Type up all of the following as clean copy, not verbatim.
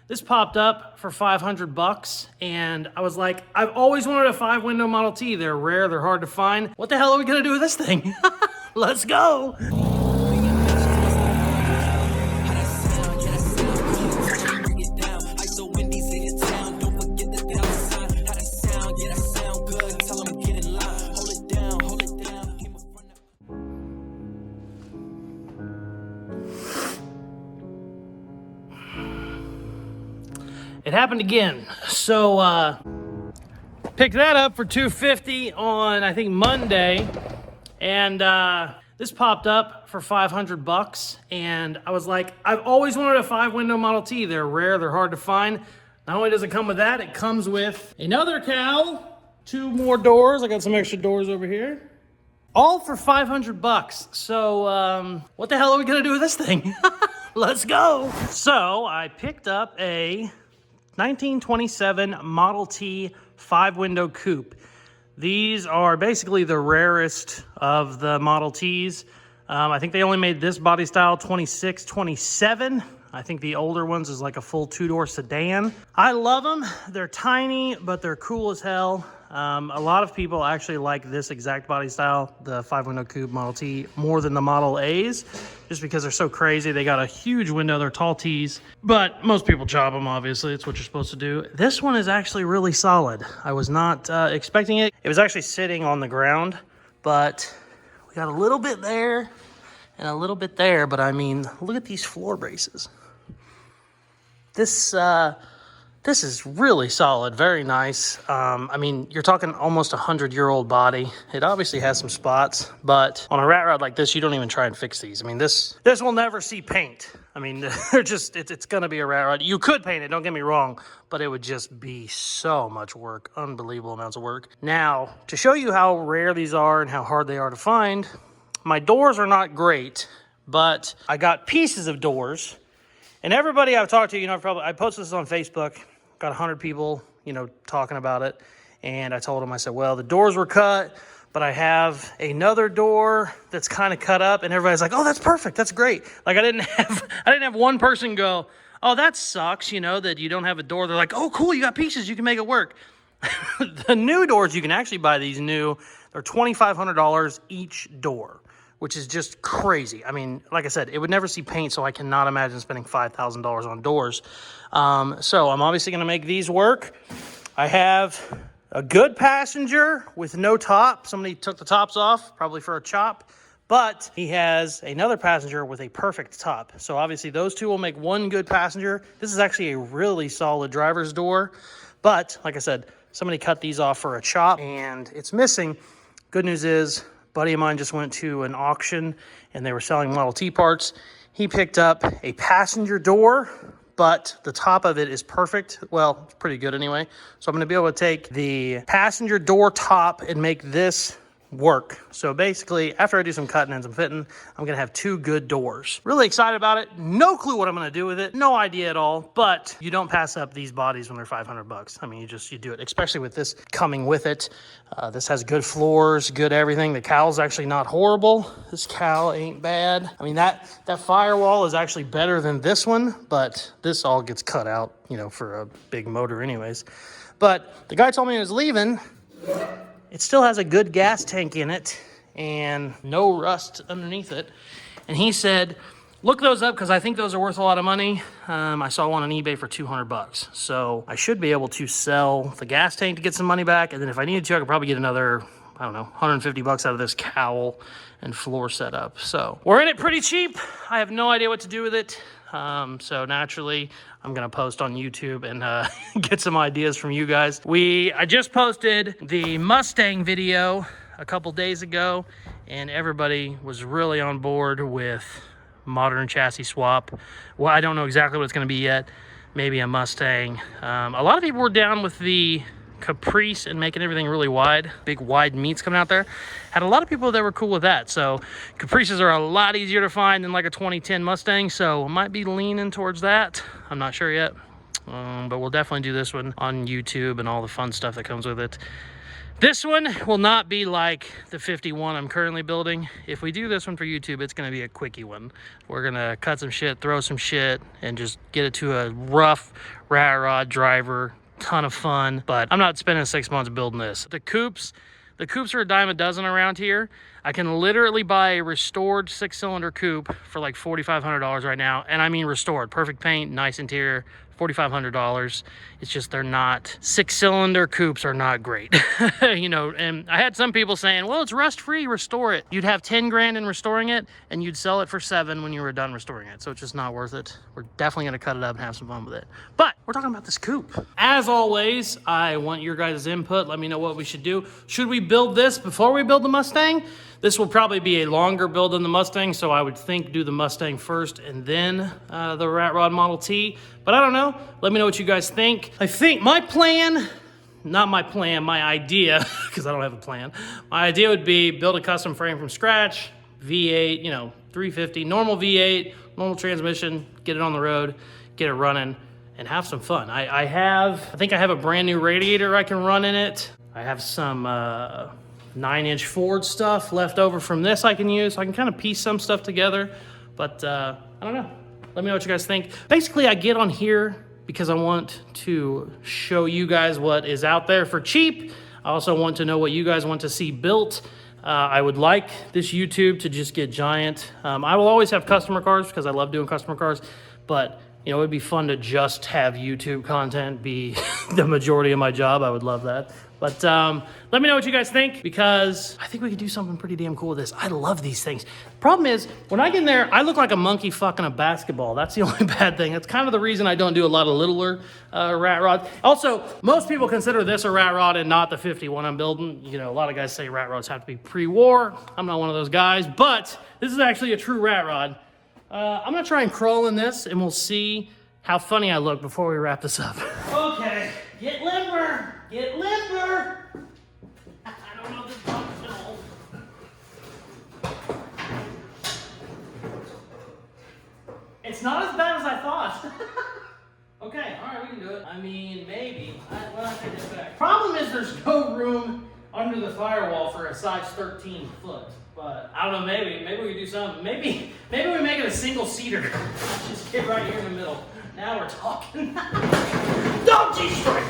This popped up for 500 bucks, and I was like, I've always wanted a 5-window Model T. They're rare, they're hard to find. What the hell are we gonna do with this thing? Let's go. It happened again. So, picked that up for $250 on, I think, Monday. And this popped up for 500 bucks. And I was like, I've always wanted a 5-window Model T. They're rare, they're hard to find. Not only does it come with that, it comes with another cowl, 2 more doors. I got some extra doors over here. All for 500 bucks. So, what the hell are we gonna do with this thing? Let's go. So, I picked up a 1927 Model T 5-window coupe. These are basically the rarest of the Model Ts. I think they only made this body style 26, 27. I think the older ones is like a full 2-door sedan. I love them. They're tiny, but they're cool as hell. A lot of people actually like this exact body style, the 5-window coupe Model T, more than the Model A's, just because they're so crazy. They got a huge window, they're tall T's, but most people chop them, obviously. It's what you're supposed to do. This one is actually really solid. I was not expecting it. It was actually sitting on the ground, but we got a little bit there and a little bit there, but I mean, look at these floor braces. This is really solid, very nice. I mean, you're talking almost 100-year-old body. It obviously has some spots, but on a rat rod like this, you don't even try and fix these. I mean, this will never see paint. I mean, they're just, it's gonna be a rat rod. You could paint it, don't get me wrong, but it would just be so much work, unbelievable amounts of work. Now, to show you how rare these are and how hard they are to find, my doors are not great, but I got pieces of doors. And everybody I've talked to, you know, I posted this on Facebook, got 100 people, you know, talking about it. And I told them, I said, well, the doors were cut, but I have another door that's kind of cut up. And everybody's like, oh, that's perfect. That's great. Like I didn't have one person go, oh, that sucks, you know, that you don't have a door. They're like, oh, cool, you got pieces, you can make it work. The new doors, you can actually buy these new. They're $2,500 each door, which is just crazy. I mean, like I said, it would never see paint, so I cannot imagine spending $5,000 on doors. So I'm obviously gonna make these work. I have a good passenger with no top. Somebody took the tops off, probably for a chop, but he has another passenger with a perfect top. So obviously those two will make one good passenger. This is actually a really solid driver's door, but like I said, somebody cut these off for a chop and it's missing. Good news is, buddy of mine just went to an auction and they were selling Model T parts. He picked up a passenger door, but the top of it is perfect. Well, it's pretty good anyway. So I'm gonna be able to take the passenger door top and make this work. So basically, after I do some cutting and some fitting, I'm gonna have 2 good doors. Really excited about it. No clue what I'm gonna do with it. No idea at all, but you don't pass up these bodies when they're 500 bucks. I mean, you do it, especially with this coming with it. This has good floors, good everything. The cowl's actually not horrible. This cowl ain't bad. I mean, that firewall is actually better than this one, but this all gets cut out, you know, for a big motor anyways. But the guy told me he was leaving. It still has a good gas tank in it and no rust underneath it. And he said, look those up because I think those are worth a lot of money. I saw one on eBay for 200 bucks. So I should be able to sell the gas tank to get some money back. And then if I needed to, I could probably get another, I don't know, 150 bucks out of this cowl and floor setup. So we're in it pretty cheap. I have no idea what to do with it. So naturally, I'm gonna post on YouTube and get some ideas from you guys. I just posted the Mustang video a couple days ago, and everybody was really on board with modern chassis swap. Well, I don't know exactly what it's gonna be yet. Maybe a Mustang. A lot of people were down with the Caprice and making everything really wide, big wide meats coming out there. Had a lot of people that were cool with that. So Caprices are a lot easier to find than like a 2010 Mustang, so I might be leaning towards that. I'm not sure yet, but we'll definitely do this one on YouTube and all the fun stuff that comes with it. This one will not be like the 51 I'm currently building. If we do this one for YouTube, it's gonna be a quickie one. We're gonna cut some shit, throw some shit, and just get it to a rough rat rod driver. Ton of fun, but I'm not spending 6 months building this. The coupes are a dime a dozen around here. I can literally buy a restored 6-cylinder coupe for like $4,500 right now. And I mean restored, perfect paint, nice interior, $4,500. It's just they're not, 6-cylinder coupes are not great. You know, and I had some people saying, well, it's rust free, restore it. You'd have 10 grand in restoring it and you'd sell it for 7 when you were done restoring it. So it's just not worth it. We're definitely gonna cut it up and have some fun with it. But we're talking about this coupe. As always, I want your guys' input. Let me know what we should do. Should we build this before we build the Mustang? This will probably be a longer build than the Mustang, so I would think do the Mustang first and then the Rat Rod Model T. But I don't know. Let me know what you guys think. I think my plan, not my plan, my idea, because I don't have a plan. My idea would be build a custom frame from scratch, V8, you know, 350, normal V8, normal transmission, get it on the road, get it running, and have some fun. I think I have a brand new radiator I can run in it. I have some 9-inch Ford stuff left over from this I can use. So I can kind of piece some stuff together, but I don't know. Let me know what you guys think. Basically, I get on here because I want to show you guys what is out there for cheap. I also want to know what you guys want to see built. I would like this YouTube to just get giant. I will always have customer cars because I love doing customer cars, but you know, it'd be fun to just have YouTube content be the majority of my job. I would love that. But let me know what you guys think, because I think we could do something pretty damn cool with this. I love these things. Problem is, when I get in there, I look like a monkey fucking a basketball. That's the only bad thing. That's kind of the reason I don't do a lot of littler rat rods. Also, most people consider this a rat rod and not the 51 I'm building. You know, a lot of guys say rat rods have to be pre-war. I'm not one of those guys, but this is actually a true rat rod. I'm gonna try and crawl in this, and we'll see how funny I look before we wrap this up. Okay, get limber, get limber. I don't know if this box is gonna hold. It's not as bad as I thought. Okay, all right, we can do it. I mean, maybe. Well, I take this back. Problem is there's no room under the firewall for a size 13 foot. But I don't know, maybe we do something. Maybe we make it a single seater. Just get right here in the middle. Now we're talking. Don't G-string!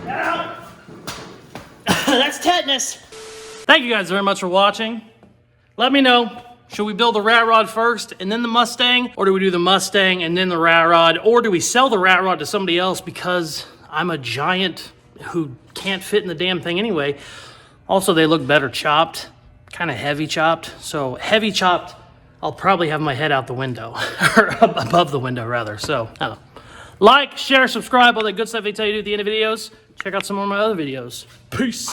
Get out! That's tetanus. Thank you guys very much for watching. Let me know, should we build the rat rod first and then the Mustang? Or do we do the Mustang and then the rat rod? Or do we sell the rat rod to somebody else because I'm a giant who can't fit in the damn thing anyway? Also, they look better chopped. Kind of heavy chopped. So heavy chopped, I'll probably have my head out the window, or above the window rather. So I don't know. Like, share, subscribe, all that good stuff they tell you to do at the end of videos. Check out some more of my other videos. Peace.